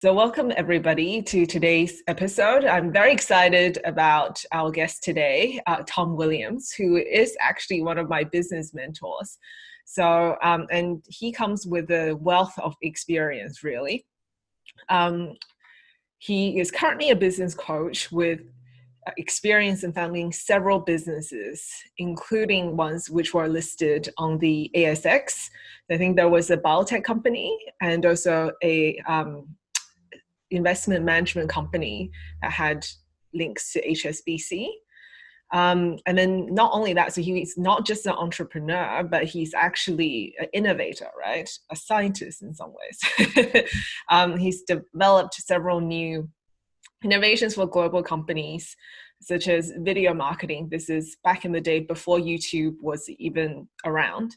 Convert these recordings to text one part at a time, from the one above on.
So welcome everybody to today's episode. I'm very excited about our guest today, Tom Williams, who is actually one of my business mentors. And he comes with a wealth of experience, really. He is currently a business coach with experience in founding several businesses, including ones which were listed on the ASX. I think there was a biotech company and also a investment management company that had links to HSBC. And then not only that, so he's not just an entrepreneur, but he's actually an innovator, right? A scientist in some ways. He's developed several new innovations for global companies, such as video marketing. This is back in the day before YouTube was even around.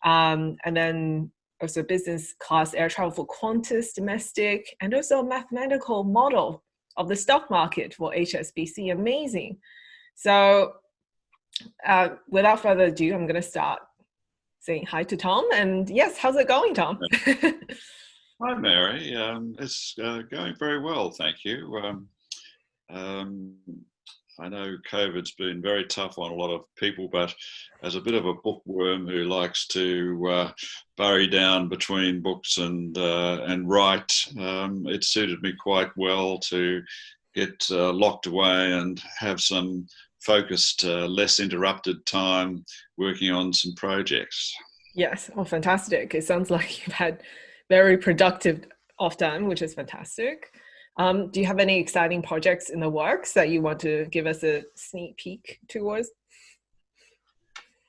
And then also business class air travel for Qantas domestic, and also a mathematical model of the stock market for HSBC. Amazing. So without further ado, I'm going to start saying hi to Tom. And yes, how's it going, Tom? Hi, Mary. It's going very well, thank you. I know COVID's been very tough on a lot of people, but as a bit of a bookworm who likes to bury down between books and write, it suited me quite well to get locked away and have some focused, less interrupted time working on some projects. Yes, oh, fantastic. It sounds like you've had very productive off time, which is fantastic. Do you have any exciting projects in the works that you want to give us a sneak peek towards?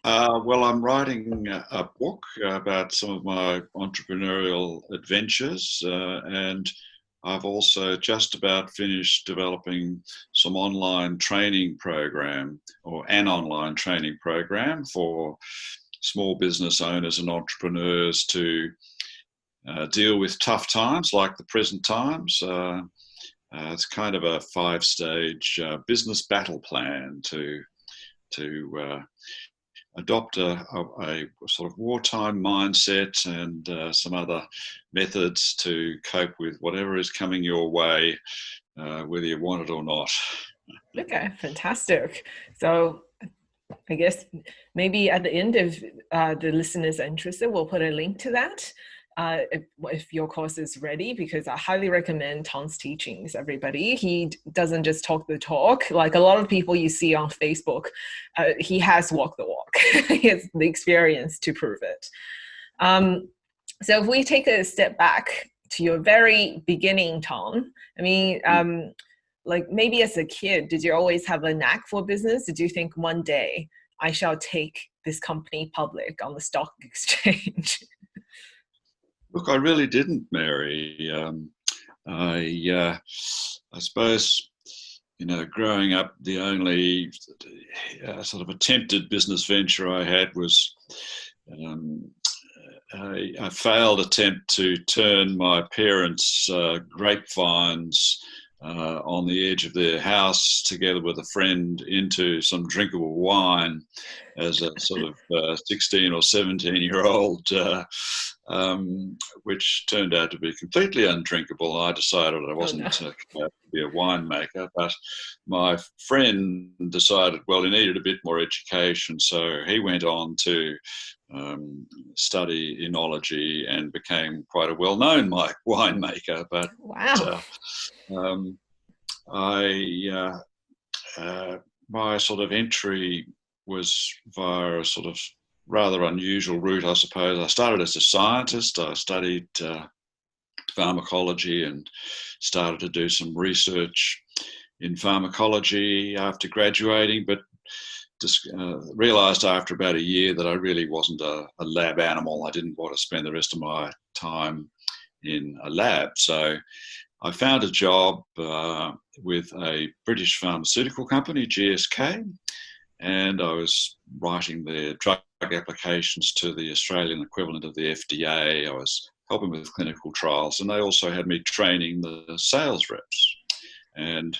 Well, I'm writing a book about some of my entrepreneurial adventures, and I've also just about finished developing some online training program, or an online training program for small business owners and entrepreneurs to deal with tough times like the present times. It's kind of a 5-stage business battle plan to adopt a sort of wartime mindset and some other methods to cope with whatever is coming your way, whether you want it or not. Okay, fantastic. So I guess maybe at the end, if the listeners are interested, we'll put a link to that. If your course is ready, because I highly recommend Tom's teachings, everybody. He doesn't just talk the talk. Like a lot of people you see on Facebook, he has walked the walk. He has the experience to prove it. So if we take a step back to your very beginning, Tom, I mean, like maybe as a kid, did you always have a knack for business? Did you think one day I shall take this company public on the stock exchange? Look, I really didn't, Mary. I suppose, growing up, the only sort of attempted business venture I had was a failed attempt to turn my parents' grapevines on the edge of their house together with a friend into some drinkable wine as a sort of 16 or 17-year-old, which turned out to be completely undrinkable. I decided I wasn't to be a winemaker, but my friend decided, well, he needed a bit more education, so he went on to study enology and became quite a well-known winemaker. But wow. My sort of entry was via a sort of rather unusual route, I suppose. I started as a scientist. I studied pharmacology and started to do some research in pharmacology after graduating, but just realised after about a year that I really wasn't a lab animal. I didn't want to spend the rest of my time in a lab. So I found a job with a British pharmaceutical company, GSK, and I was writing their drug applications to the Australian equivalent of the FDA. I was helping with clinical trials, and they also had me training the sales reps. And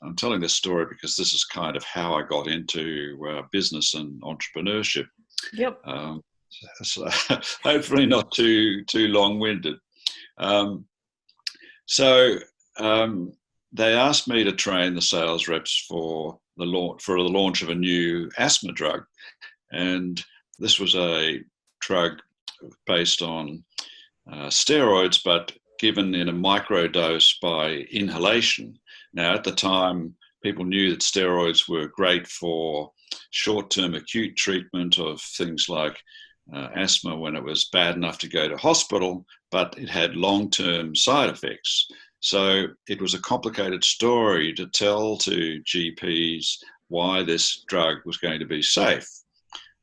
I'm telling this story because this is kind of how I got into business and entrepreneurship. Yep. So hopefully not too long-winded. So they asked me to train the sales reps for the launch of a new asthma drug, and this was a drug based on steroids, but given in a microdose by inhalation. Now, at the time, people knew that steroids were great for short-term acute treatment of things like asthma when it was bad enough to go to hospital, but it had long-term side effects. So it was a complicated story to tell to GPs why this drug was going to be safe.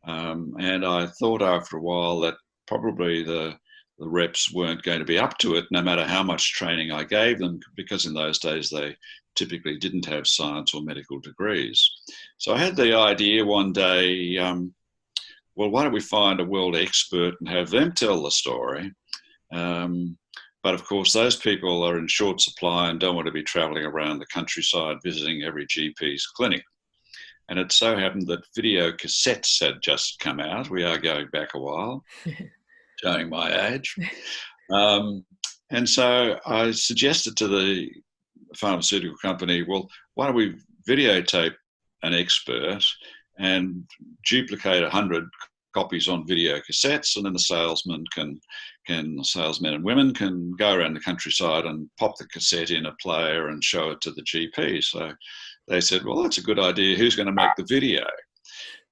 And I thought after a while that probably the reps weren't going to be up to it, no matter how much training I gave them, because in those days they typically didn't have science or medical degrees. So I had the idea one day, well, why don't we find a world expert and have them tell the story? But of course, those people are in short supply and don't want to be traveling around the countryside visiting every GP's clinic. And it so happened that video cassettes had just come out. We are going back a while, showing my age. And so I suggested to the pharmaceutical company, well, why don't we videotape an expert and duplicate 100 copies on video cassettes, and then the salesmen salesmen and women can go around the countryside and pop the cassette in a player and show it to the GP. So they said, well, that's a good idea. Who's going to make the video?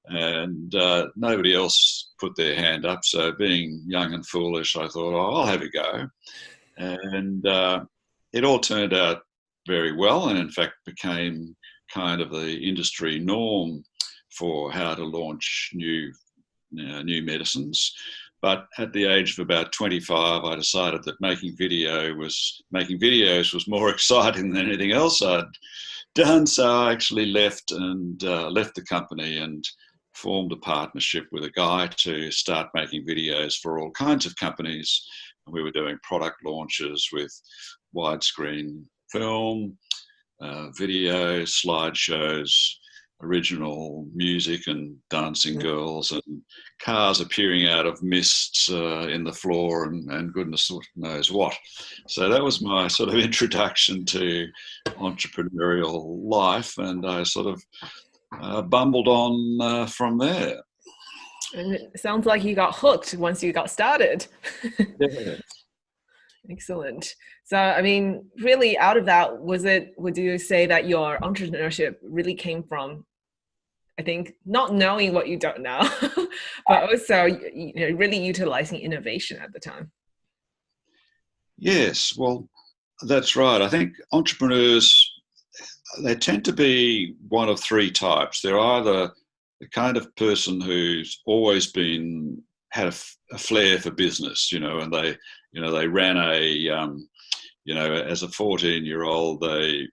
And nobody else put their hand up. So being young and foolish, I thought, oh, I'll have a go. And it all turned out very well, and in fact became kind of the industry norm for how to launch new medicines. But at the age of about 25, I decided that making videos was more exciting than anything else I'd done. So I actually left the company and formed a partnership with a guy to start making videos for all kinds of companies. And we were doing product launches with widescreen film, video, slideshows, original music and dancing girls and cars appearing out of mists in the floor and goodness knows what. So that was my sort of introduction to entrepreneurial life, and I sort of bumbled on from there. And it sounds like you got hooked once you got started. Yeah. Excellent. So, I mean, really out of that, would you say that your entrepreneurship really came from, I think, not knowing what you don't know, but also, really utilizing innovation at the time? Yes, well, that's right. I think entrepreneurs, they tend to be one of three types. They're either the kind of person who's always had a flair for business, and they ran as a 14-year-old, they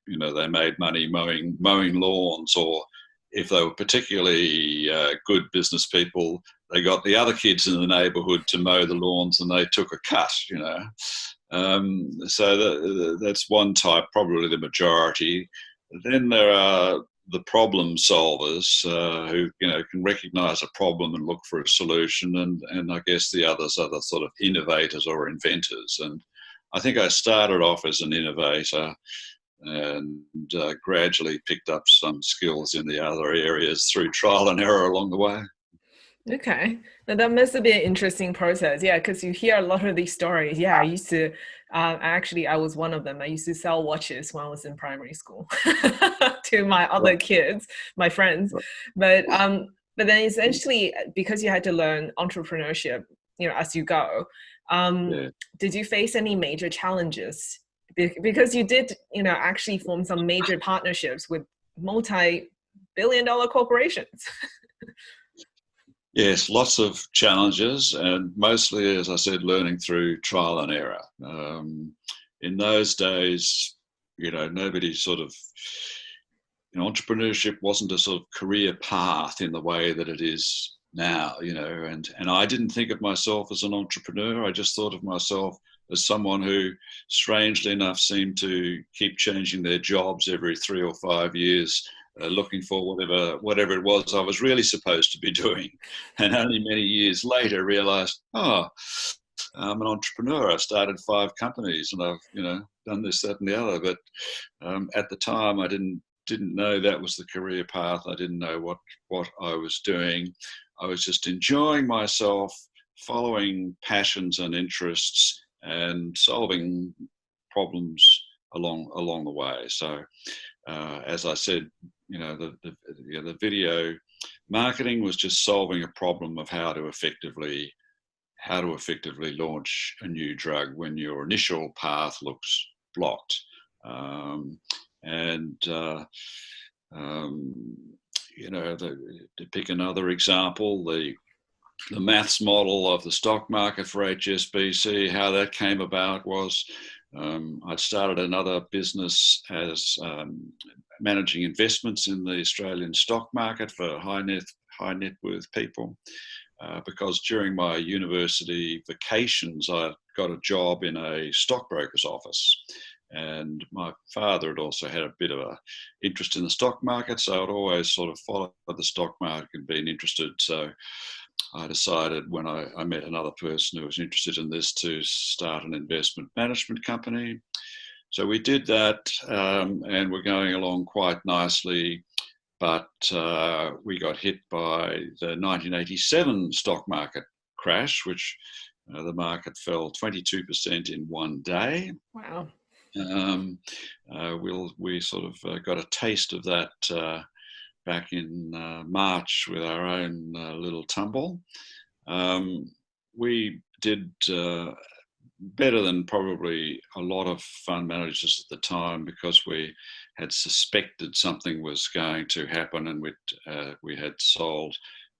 made money mowing lawns, or if they were particularly good business people, they got the other kids in the neighbourhood to mow the lawns and they took a cut, So that's one type, probably the majority. Then there are the problem solvers who can recognise a problem and look for a solution, and I guess the others are the sort of innovators or inventors. And I think I started off as an innovator and gradually picked up some skills in the other areas through trial and error along the way. Okay. Now that must have been an interesting process. Yeah, because you hear a lot of these stories. Yeah, I used to, actually, I was one of them. I used to sell watches when I was in primary school to my other kids, my friends. But then essentially, because you had to learn entrepreneurship, as you go, did you face any major challenges? Because you did, actually form some major partnerships with multi-billion-dollar corporations. Yes, lots of challenges, and mostly, as I said, learning through trial and error. In those days, nobody sort of, entrepreneurship wasn't a sort of career path in the way that it is now, and I didn't think of myself as an entrepreneur. I just thought of myself as someone who, strangely enough, seemed to keep changing their jobs every 3 or 5 years, looking for whatever it was I was really supposed to be doing. And only many years later realised, I'm an entrepreneur. I started 5 companies, and I've done this, that, and the other. But at the time, I didn't know that was the career path. I didn't know what I was doing. I was just enjoying myself, following passions and interests, and solving problems along the way. So, as I said, the video marketing was just solving a problem of how to effectively launch a new drug when your initial path looks blocked. To pick another example, the maths model of the stock market for HSBC, how that came about was I'd started another business as managing investments in the Australian stock market for high net worth people. Because during my university vacations, I got a job in a stockbroker's office. And my father had also had a bit of an interest in the stock market, so I'd always sort of followed the stock market and been interested. So I decided, when I met another person who was interested in this, to start an investment management company. So we did that, and we're going along quite nicely. But we got hit by the 1987 stock market crash, which the market fell 22% in one day. Wow. We sort of got a taste of that back in March with our own little tumble. We did better than probably a lot of fund managers at the time, because we had suspected something was going to happen, and we had sold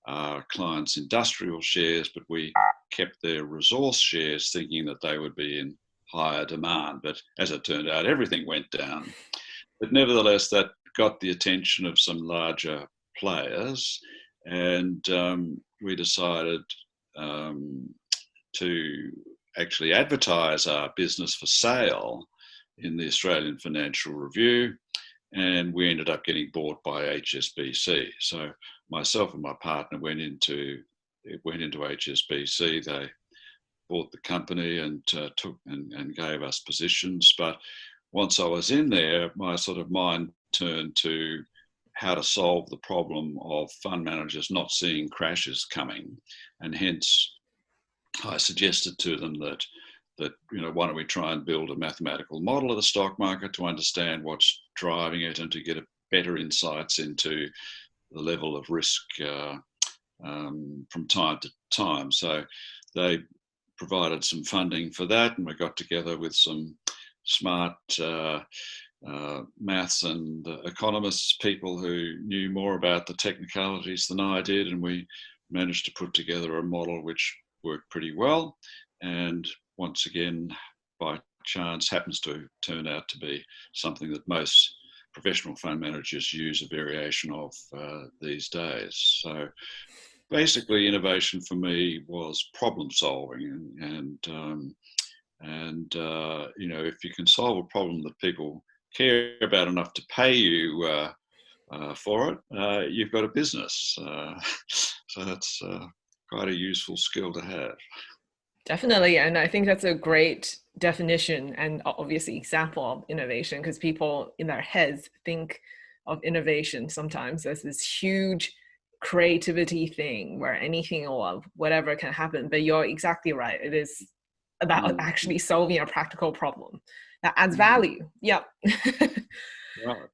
our clients' industrial shares, but we kept their resource shares, thinking that they would be in higher demand. But as it turned out, everything went down. But nevertheless, that got the attention of some larger players, and we decided to actually advertise our business for sale in the Australian Financial Review, and we ended up getting bought by HSBC. So myself and my partner went into HSBC. They bought the company and took and gave us positions. But once I was in there, my sort of mind turned to how to solve the problem of fund managers not seeing crashes coming, and hence I suggested to them that why don't we try and build a mathematical model of the stock market to understand what's driving it, and to get a better insights into the level of risk from time to time. So they provided some funding for that, and we got together with some smart maths and economists, people who knew more about the technicalities than I did, and we managed to put together a model which worked pretty well, and once again, by chance, happens to turn out to be something that most professional fund managers use a variation of these days. So basically, innovation for me was problem solving, and if you can solve a problem that people care about enough to pay you for it, you've got a business. So that's quite a useful skill to have. Definitely. And I think that's a great definition and obviously example of innovation, because people in their heads think of innovation sometimes as this huge creativity thing where anything or whatever can happen. But you're exactly right. It is about actually solving a practical problem that adds value. Yep. Right.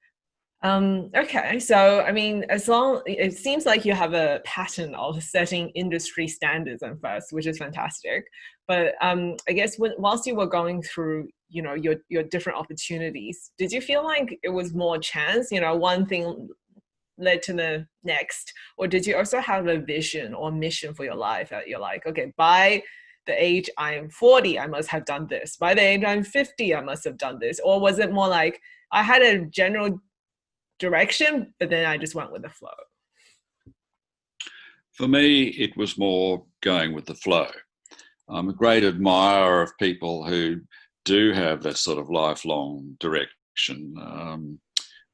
Okay, so I mean, it seems like you have a pattern of setting industry standards at first, which is fantastic. But I guess whilst you were going through, your different opportunities, did you feel like it was more chance? One thing led to the next, or did you also have a vision or mission for your life that you're like, okay, by the age I'm 40, I must have done this. By the age I'm 50, I must have done this. Or was it more like I had a general direction, but then I just went with the flow? For me, it was more going with the flow. I'm a great admirer of people who do have that sort of lifelong direction.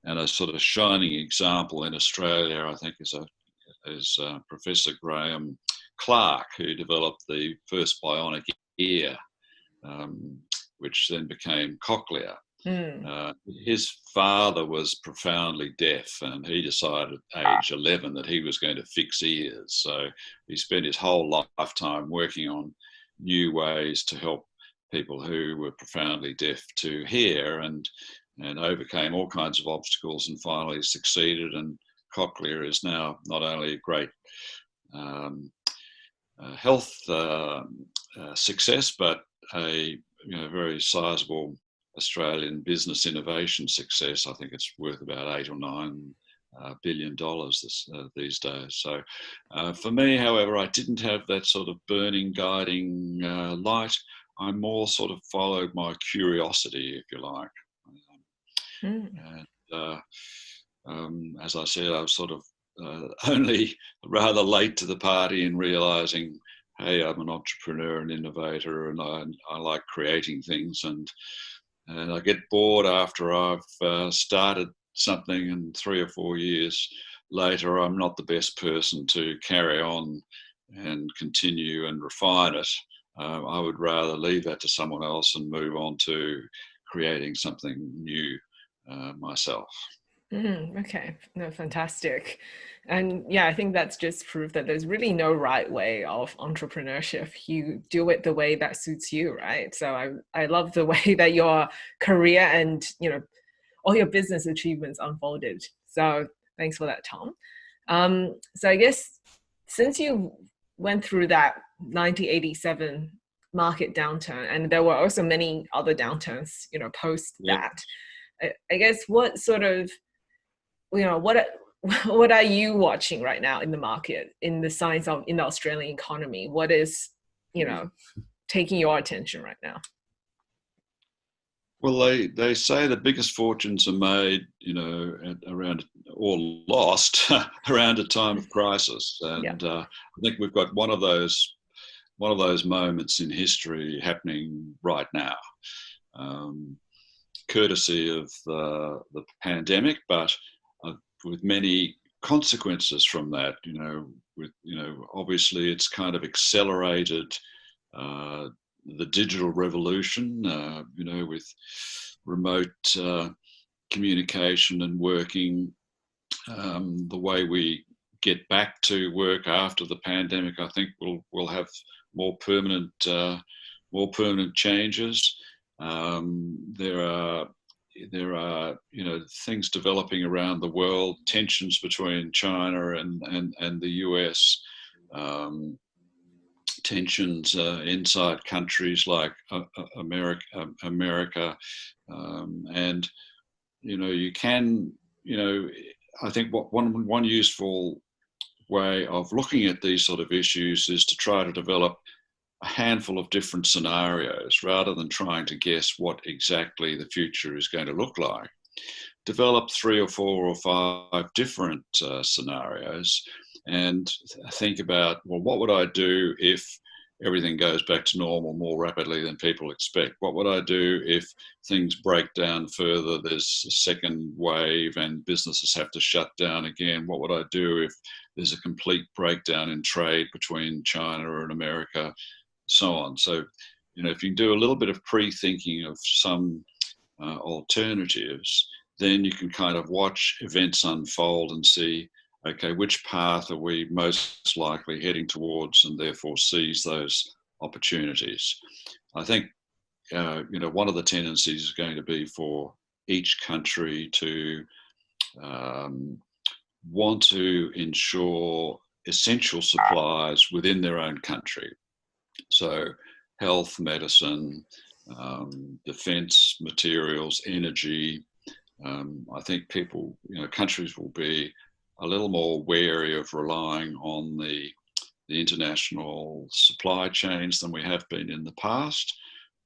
And a sort of shining example in Australia, I think, is Professor Graham Clark, who developed the first bionic ear, which then became cochlear. Mm. His father was profoundly deaf, and he decided at age 11 that he was going to fix ears. So he spent his whole lifetime working on new ways to help people who were profoundly deaf to hear, and overcame all kinds of obstacles and finally succeeded. And cochlear is now not only a great health success, but a very sizable Australian business innovation success. I think it's worth about $8 or $9 billion these days. So for me, however, I didn't have that sort of burning, guiding light. I more sort of followed my curiosity, if you like. And as I said, I was sort of only rather late to the party in realizing, hey, I'm an entrepreneur and innovator, and I like creating things, and I get bored after I've started something, and 3 or 4 years later, I'm not the best person to carry on and continue and refine it. I would rather leave that to someone else and move on to creating something new myself. Okay, no, fantastic. And yeah, I think that's just proof that there's really no right way of entrepreneurship. You do it the way that suits you, right? So I love the way that your career and all your business achievements unfolded. So thanks for that, Tom. So I guess since you went through that 1987 market downturn, and there were also many other downturns, post that, I guess what sort of what are you watching right now in the market, in the Australian economy? What is, taking your attention right now? Well, they say the biggest fortunes are made, around, or lost around a time of crisis, and I think we've got one of those moments in history happening right now, courtesy of the pandemic, but with many consequences from that. Obviously it's kind of accelerated the digital revolution, with remote communication and working, the way we get back to work after the pandemic. I think we'll have more permanent changes. There are things developing around the world, tensions between China and the US, tensions inside countries like America, and you can, I think one useful way of looking at these sort of issues is to try to develop a handful of different scenarios rather than trying to guess what exactly the future is going to look like. Develop 3 or 4 or 5 different scenarios and think about, well, what would I do if everything goes back to normal more rapidly than people expect? What would I do if things break down further, there's a second wave and businesses have to shut down again? What would I do if there's a complete breakdown in trade between China and America? So on. So, if you do a little bit of pre-thinking of some alternatives, then you can kind of watch events unfold and see, okay, which path are we most likely heading towards, and therefore seize those opportunities. I think, one of the tendencies is going to be for each country to want to ensure essential supplies within their own country. So health, medicine, defense materials, energy. I think people, countries will be a little more wary of relying on the international supply chains than we have been in the past.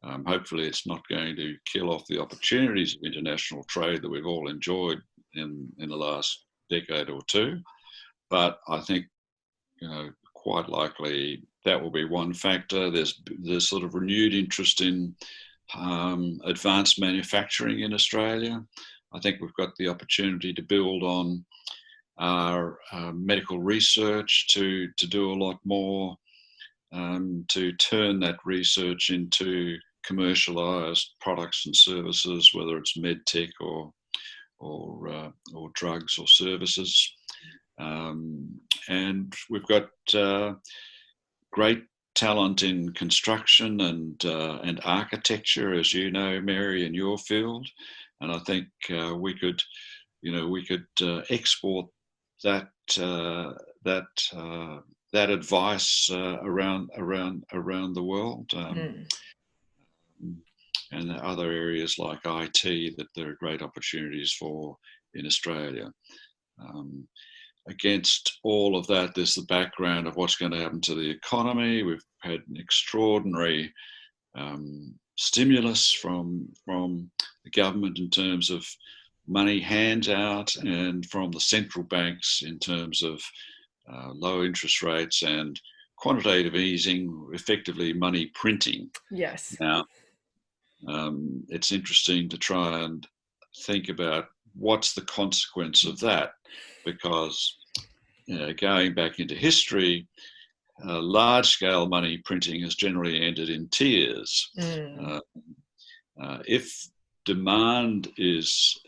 Hopefully it's not going to kill off the opportunities of international trade that we've all enjoyed in the last decade or two. But I think, quite likely that will be one factor. There's sort of renewed interest in advanced manufacturing in Australia. I think we've got the opportunity to build on our medical research to do a lot more to turn that research into commercialised products and services, whether it's medtech or drugs or services. And we've got great talent in construction and architecture, as you know, Mary, in your field. And I think we could export that that advice around the world. And other areas like IT that there are great opportunities for in Australia. Against all of that, there's the background of what's going to happen to the economy. We've had an extraordinary stimulus from the government in terms of money handout, and from the central banks in terms of low interest rates and quantitative easing, effectively money printing. Yes. Now, it's interesting to try and think about what's the consequence of that, because going back into history, large-scale money printing has generally ended in tears. If demand is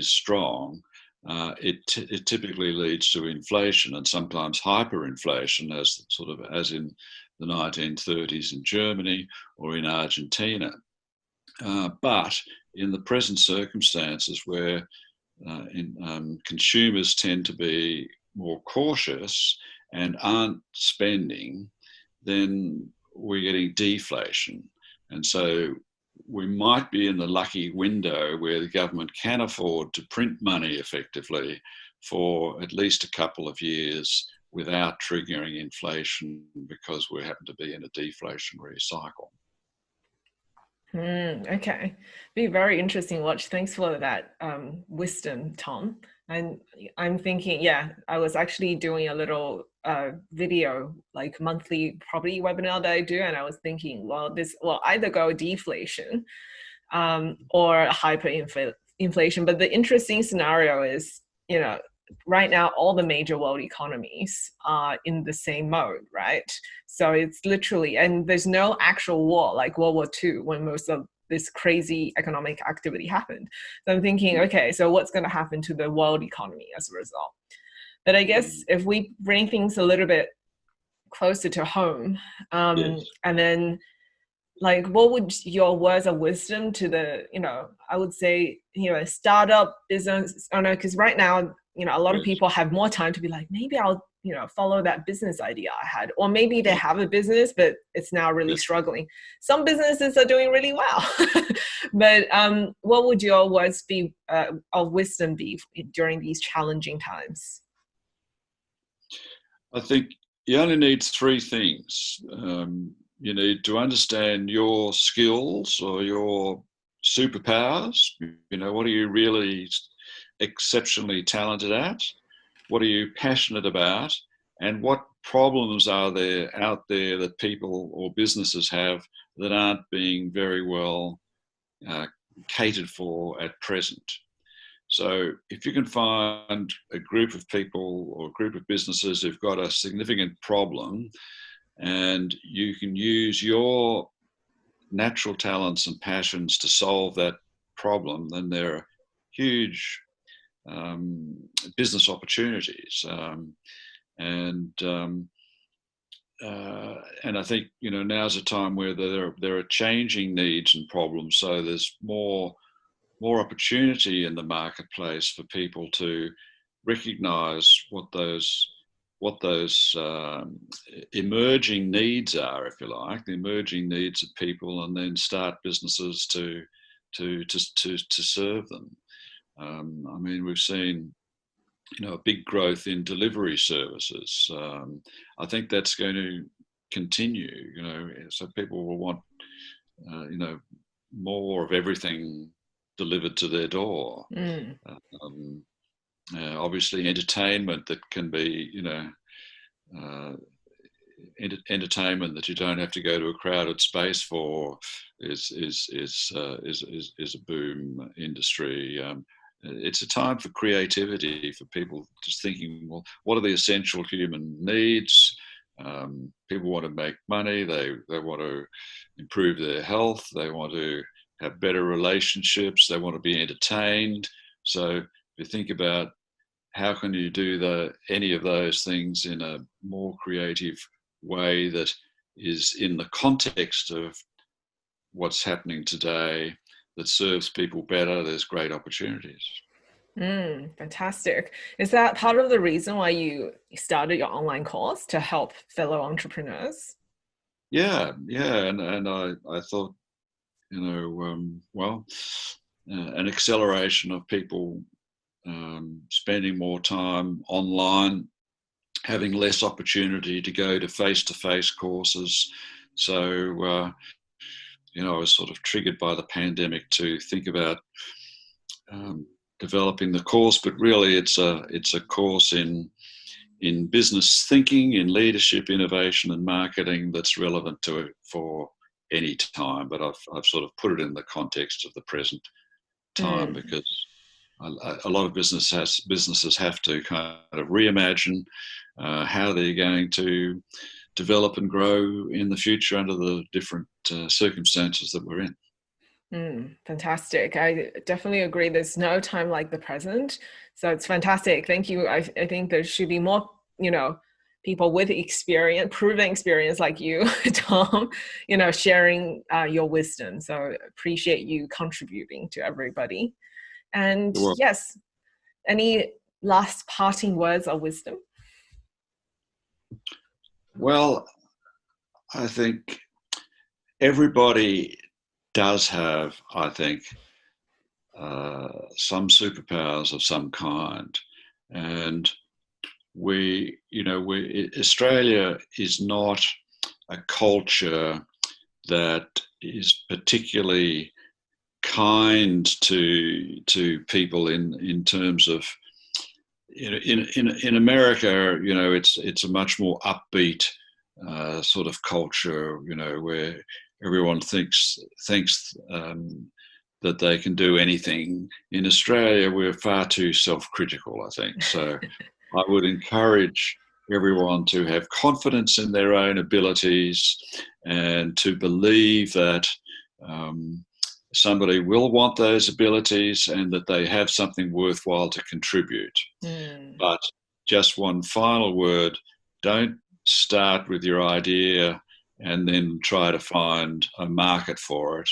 strong, it typically leads to inflation, and sometimes hyperinflation, as in the 1930s in Germany or in Argentina. But in the present circumstances, where consumers tend to be more cautious and aren't spending, then we're getting deflation. And so we might be in the lucky window where the government can afford to print money effectively for at least a couple of years without triggering inflation, because we happen to be in a deflationary cycle. Okay, be very interesting watch. Thanks for that wisdom, Tom. And I'm thinking, yeah, I was actually doing a little video, like monthly property webinar that I do, and I was thinking, well, this will either go deflation or hyperinflation. But the interesting scenario is, right now all the major world economies are in the same mode, right? So it's literally, and there's no actual war like World War II when most of this crazy economic activity happened. So I'm thinking, okay, so what's going to happen to the world economy as a result? But I guess if we bring things a little bit closer to home, yes. And then like, what would your words of wisdom to the, I would say, startup business owner, because right now, a lot of people have more time to be like, maybe I'll, follow that business idea I had, or maybe they have a business, but it's now really struggling. Some businesses are doing really well, but what would your words be of wisdom be during these challenging times? I think you only need three things. You need to understand your skills or your superpowers. What are you really exceptionally talented at? What are you passionate about? And what problems are there out there that people or businesses have that aren't being very well catered for at present? So if you can find a group of people or a group of businesses who've got a significant problem, and you can use your natural talents and passions to solve that problem, then there are huge business opportunities. And I think now's a time where there are changing needs and problems. So there's more opportunity in the marketplace for people to recognise what those emerging needs are, if you like, the emerging needs of people, and then start businesses to serve them. I mean, we've seen a big growth in delivery services. I think that's going to continue. So people will want more of everything delivered to their door. Obviously, entertainment that can be, entertainment that you don't have to go to a crowded space for is a boom industry. It's a time for creativity, for people just thinking, well, what are the essential human needs? People want to make money. They want to improve their health. They want to have better relationships. They want to be entertained. So if you think about how can you do any of those things in a more creative way that is in the context of what's happening today, that serves people better, there's great opportunities. Fantastic. Is that part of the reason why you started your online course, to help fellow entrepreneurs? Yeah, and I thought, an acceleration of people spending more time online, having less opportunity to go to face-to-face courses. So, I was sort of triggered by the pandemic to think about developing the course, but really it's a course in business thinking, in leadership, innovation, and marketing that's relevant to it for any time. But I've sort of put it in the context of the present time because a lot of businesses have to kind of reimagine how they're going to develop and grow in the future under the different circumstances that we're in. Fantastic. I definitely agree. There's no time like the present. So it's fantastic. Thank you. I think there should be more, people with experience, proven experience like you, Tom, sharing your wisdom. So appreciate you contributing to everybody. And yes, any last parting words of wisdom? Well, I think everybody does have, I think, some superpowers of some kind, and Australia is not a culture that is particularly kind to people in terms of, in America, it's a much more upbeat sort of culture, where everyone thinks that they can do anything. In Australia, we're far too self-critical, I think. So I would encourage everyone to have confidence in their own abilities and to believe that somebody will want those abilities and that they have something worthwhile to contribute. But just one final word, don't start with your idea and then try to find a market for it.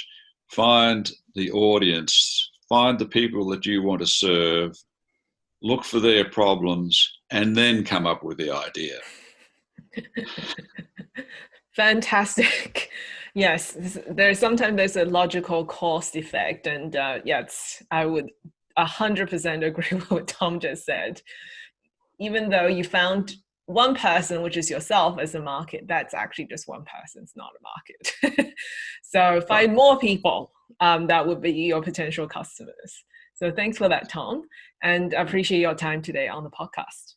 Find the audience, find the people that you want to serve, look for their problems, and then come up with the idea. Fantastic. Yes, there's a logical cost effect, and yes, I would 100% agree with what Tom just said. Even though you found one person, which is yourself, as a market, that's actually just one person. It's not a market. So find more people that would be your potential customers. So thanks for that, Tom, and I appreciate your time today on the podcast.